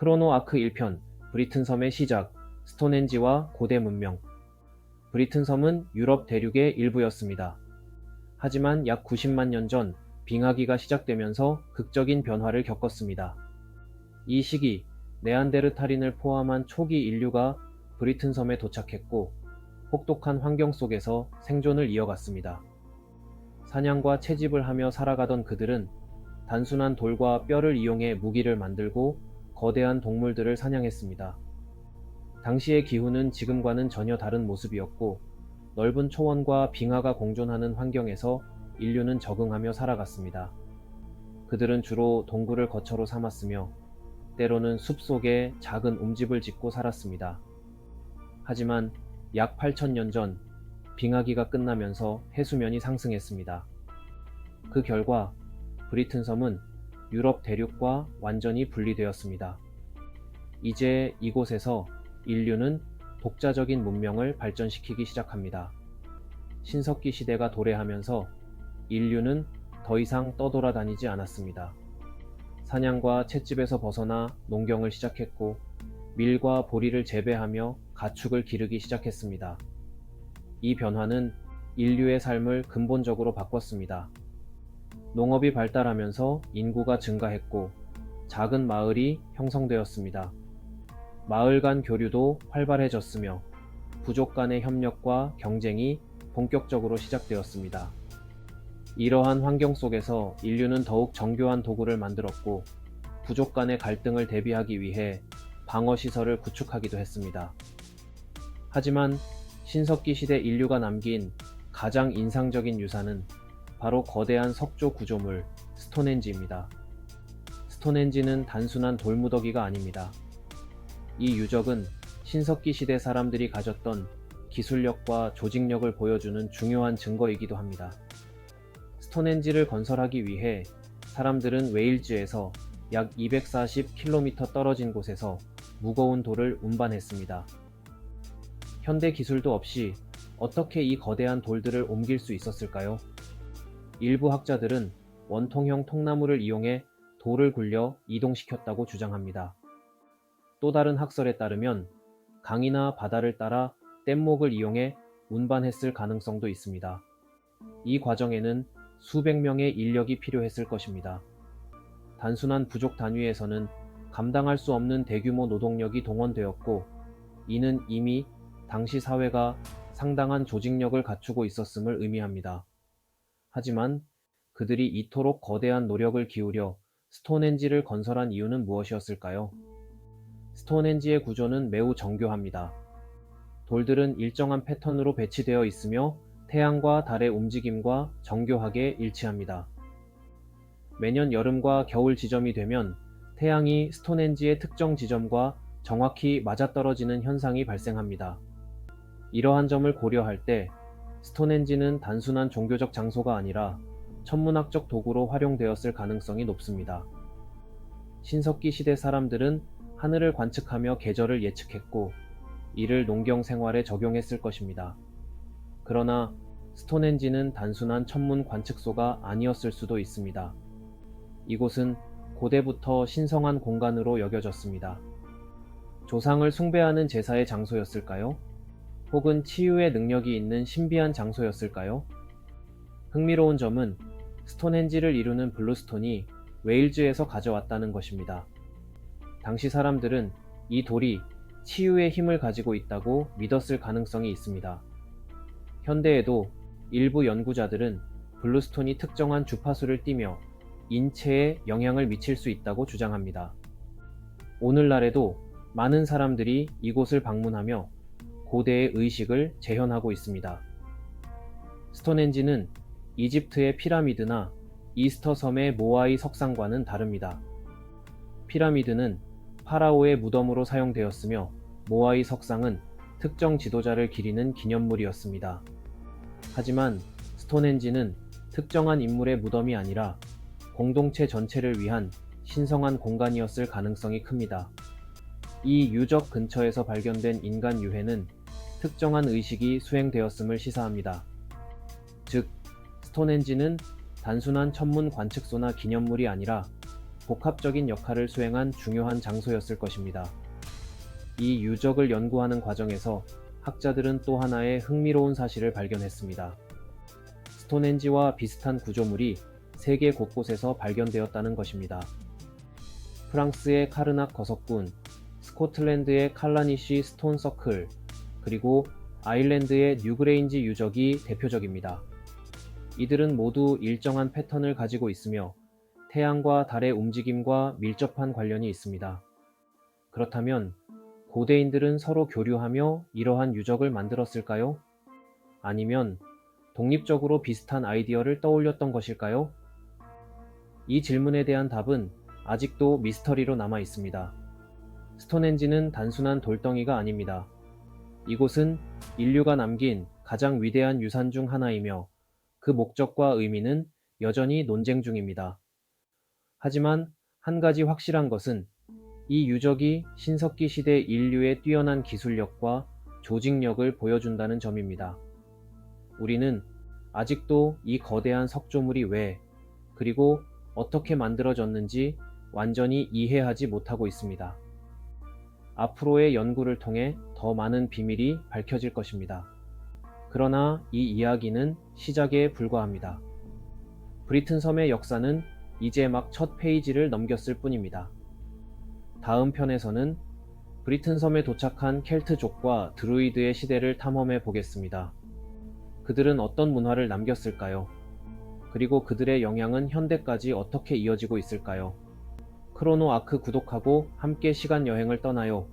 크로노아크 1편, 브리튼 섬의 시작, 스톤헨지와 고대 문명. 브리튼 섬은 유럽 대륙의 일부였습니다. 하지만 약 90만 년 전 빙하기가 시작되면서 극적인 변화를 겪었습니다. 이 시기, 네안데르탈인을 포함한 초기 인류가 브리튼 섬에 도착했고 혹독한 환경 속에서 생존을 이어갔습니다. 사냥과 채집을 하며 살아가던 그들은 단순한 돌과 뼈를 이용해 무기를 만들고 거대한 동물들을 사냥했습니다. 당시의 기후는 지금과는 전혀 다른 모습이었고 넓은 초원과 빙하가 공존하는 환경에서 인류는 적응하며 살아갔습니다. 그들은 주로 동굴을 거처로 삼았으며 때로는 숲속에 작은 움집을 짓고 살았습니다. 하지만 약 8천년 전 빙하기가 끝나면서 해수면이 상승했습니다. 그 결과 브리튼 섬은 유럽 대륙과 완전히 분리되었습니다. 이제 이곳에서 인류는 독자적인 문명을 발전시키기 시작합니다. 신석기 시대가 도래하면서 인류는 더 이상 떠돌아다니지 않았습니다. 사냥과 횟집에서 벗어나 농경을 시작했고 밀과 보리를 재배하며 가축을 기르기 시작했습니다. 이 변화는 인류의 삶을 근본적으로 바꿨습니다. 농업이 발달하면서 인구가 증가했고 작은 마을이 형성되었습니다. 마을 간 교류도 활발해졌으며 부족 간의 협력과 경쟁이 본격적으로 시작되었습니다. 이러한 환경 속에서 인류는 더욱 정교한 도구를 만들었고 부족 간의 갈등을 대비하기 위해 방어시설을 구축하기도 했습니다. 하지만 신석기 시대 인류가 남긴 가장 인상적인 유산은 바로 거대한 석조 구조물 스톤헨지입니다. 스톤헨지는 단순한 돌무더기가 아닙니다. 이 유적은 신석기 시대 사람들이 가졌던 기술력과 조직력을 보여주는 중요한 증거이기도 합니다. 스톤헨지를 건설하기 위해 사람들은 웨일즈에서 약 240km 떨어진 곳에서 무거운 돌을 운반했습니다. 현대 기술도 없이 어떻게 이 거대한 돌들을 옮길 수 있었을까요? 일부 학자들은 원통형 통나무를 이용해 돌을 굴려 이동시켰다고 주장합니다. 또 다른 학설에 따르면 강이나 바다를 따라 뗏목을 이용해 운반했을 가능성도 있습니다. 이 과정에는 수백 명의 인력이 필요했을 것입니다. 단순한 부족 단위에서는 감당할 수 없는 대규모 노동력이 동원되었고 이는 이미 당시 사회가 상당한 조직력을 갖추고 있었음을 의미합니다. 하지만 그들이 이토록 거대한 노력을 기울여 스톤헨지를 건설한 이유는 무엇이었을까요? 스톤헨지의 구조는 매우 정교합니다. 돌들은 일정한 패턴으로 배치되어 있으며 태양과 달의 움직임과 정교하게 일치합니다. 매년 여름과 겨울 지점이 되면 태양이 스톤헨지의 특정 지점과 정확히 맞아떨어지는 현상이 발생합니다. 이러한 점을 고려할 때 스톤헨지는 단순한 종교적 장소가 아니라 천문학적 도구로 활용되었을 가능성이 높습니다. 신석기 시대 사람들은 하늘을 관측하며 계절을 예측했고 이를 농경 생활에 적용했을 것입니다. 그러나 스톤헨지는 단순한 천문 관측소가 아니었을 수도 있습니다. 이곳은 고대부터 신성한 공간으로 여겨졌습니다. 조상을 숭배하는 제사의 장소였을까요? 혹은 치유의 능력이 있는 신비한 장소였을까요? 흥미로운 점은 스톤헨지를 이루는 블루스톤이 웨일즈에서 가져왔다는 것입니다. 당시 사람들은 이 돌이 치유의 힘을 가지고 있다고 믿었을 가능성이 있습니다. 현대에도 일부 연구자들은 블루스톤이 특정한 주파수를 띠며 인체에 영향을 미칠 수 있다고 주장합니다. 오늘날에도 많은 사람들이 이곳을 방문하며 고대의 의식을 재현하고 있습니다. 스톤헨지는 이집트의 피라미드나 이스터 섬의 모아이 석상과는 다릅니다. 피라미드는 파라오의 무덤으로 사용되었으며 모아이 석상은 특정 지도자를 기리는 기념물이었습니다. 하지만 스톤헨지는 특정한 인물의 무덤이 아니라 공동체 전체를 위한 신성한 공간이었을 가능성이 큽니다. 이 유적 근처에서 발견된 인간 유해는 특정한 의식이 수행되었음을 시사합니다. 즉, 스톤헨지는 단순한 천문 관측소나 기념물이 아니라 복합적인 역할을 수행한 중요한 장소였을 것입니다. 이 유적을 연구하는 과정에서 학자들은 또 하나의 흥미로운 사실을 발견했습니다. 스톤헨지와 비슷한 구조물이 세계 곳곳에서 발견되었다는 것입니다. 프랑스의 카르낙 거석군, 스코틀랜드의 칼라니시 스톤 서클, 그리고 아일랜드의 뉴그레인지 유적이 대표적입니다. 이들은 모두 일정한 패턴을 가지고 있으며 태양과 달의 움직임과 밀접한 관련이 있습니다. 그렇다면 고대인들은 서로 교류하며 이러한 유적을 만들었을까요? 아니면 독립적으로 비슷한 아이디어를 떠올렸던 것일까요? 이 질문에 대한 답은 아직도 미스터리로 남아 있습니다. 스톤헨지는 단순한 돌덩이가 아닙니다. 이곳은 인류가 남긴 가장 위대한 유산 중 하나이며 그 목적과 의미는 여전히 논쟁 중입니다. 하지만 한 가지 확실한 것은 이 유적이 신석기 시대 인류의 뛰어난 기술력과 조직력을 보여준다는 점입니다. 우리는 아직도 이 거대한 석조물이 왜, 그리고 어떻게 만들어졌는지 완전히 이해하지 못하고 있습니다. 앞으로의 연구를 통해 더 많은 비밀이 밝혀질 것입니다. 그러나 이 이야기는 시작에 불과합니다. 브리튼 섬의 역사는 이제 막 첫 페이지를 넘겼을 뿐입니다. 다음 편에서는 브리튼 섬에 도착한 켈트족과 드루이드의 시대를 탐험해 보겠습니다. 그들은 어떤 문화를 남겼을까요? 그리고 그들의 영향은 현대까지 어떻게 이어지고 있을까요? 크로노 아크 구독하고 함께 시간 여행을 떠나요.